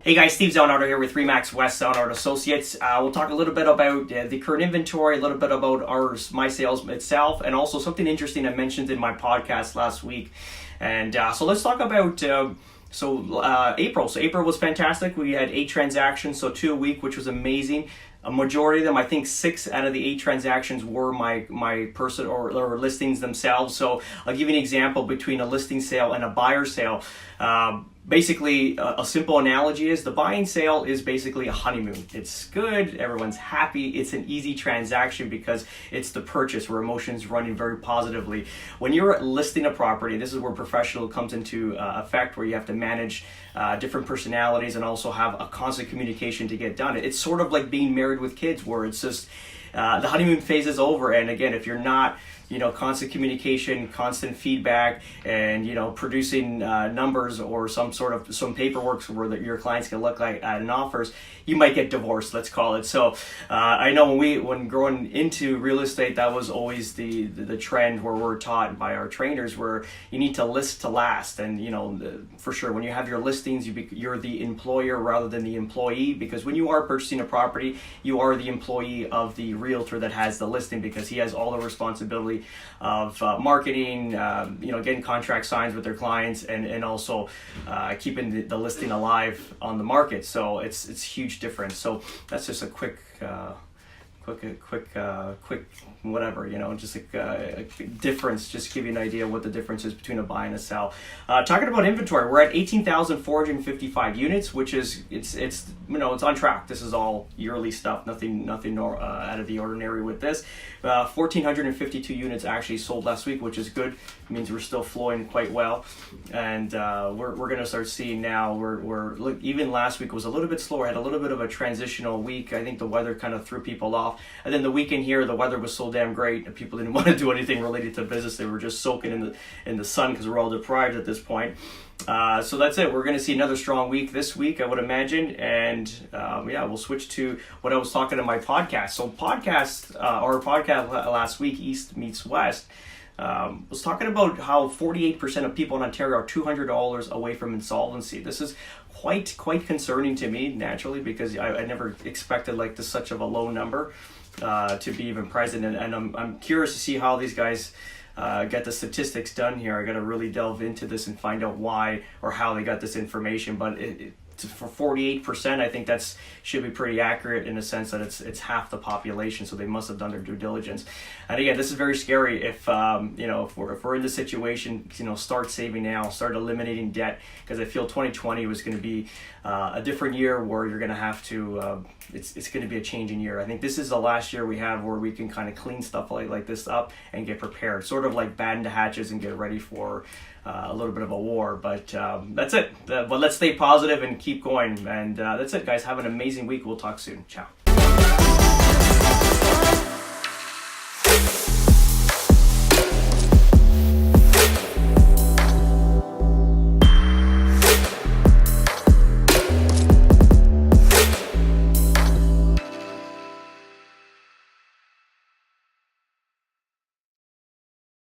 Hey guys, Steve Zalunardo here with Remax West Zalunardo Associates. We'll talk a little bit about the current inventory, a little bit about my sales itself, and also something interesting I mentioned in my podcast last week. And so let's talk about April. So April was fantastic. We had 8 transactions, so 2 a week, which was amazing. A majority of them, I think 6 out of the 8 transactions were my person or listings themselves. So I'll give you an example between a listing sale and a buyer sale. Basically, a simple analogy is the buying sale is basically a honeymoon. It's good, everyone's happy, it's an easy transaction because it's the purchase where emotions running very positively. When you're listing a property, this is where professional comes into effect, where you have to manage different personalities and also have a constant communication to get done. It's sort of like being married with kids, where it's just the honeymoon phase is over, and again, if you're not constant communication, constant feedback, and producing numbers or some paperwork where your clients can look like at an offers, you might get divorced, let's call it. So I know when growing into real estate, that was always the trend where we're taught by our trainers, where you need to list to last. And for sure, when you have your listings, you're the employer rather than the employee, because when you are purchasing a property, you are the employee of the realtor that has the listing, because he has all the responsibility of marketing, getting contract signs with their clients, and also keeping the listing alive on the market. So it's a huge difference. So that's just a quick whatever, just a difference, just to give you an idea what the difference is between a buy and a sell. Talking about inventory, we're at 18,455 units, which is it's on track. This is all yearly stuff, nothing out of the ordinary with this. 1,452 units actually sold last week, which is good. It means we're still flowing quite well, and we're going to start seeing now. Look, even last week was a little bit slower. Had a little bit of a transitional week. I think the weather kind of threw people off. And then the weekend here, the weather was so damn great that people didn't want to do anything related to business. They were just soaking in the sun because we're all deprived at this point. So that's it. We're going to see another strong week this week, I would imagine. And we'll switch to what I was talking to my podcast. So podcast last week, East Meets West, was talking about how 48% of people in Ontario are $200 away from insolvency. This is quite concerning to me, naturally, because I never expected such of a low number to be even present. And I'm curious to see how these guys get the statistics done here. I got to really delve into this and find out why or how they got this information. But for 48%, I think that should be pretty accurate, in a sense that it's half the population. So they must have done their due diligence. And again, this is very scary. If we're in this situation, start saving now, start eliminating debt, because I feel 2020 was going to be a different year where you're going to have to. It's going to be a changing year. I think this is the last year we have where we can kind of clean stuff like this up and get prepared, sort of like batten the hatches and get ready for a little bit of a war. But that's it. But let's stay positive and keep going. And that's it, guys. Have an amazing week. We'll talk soon. Ciao.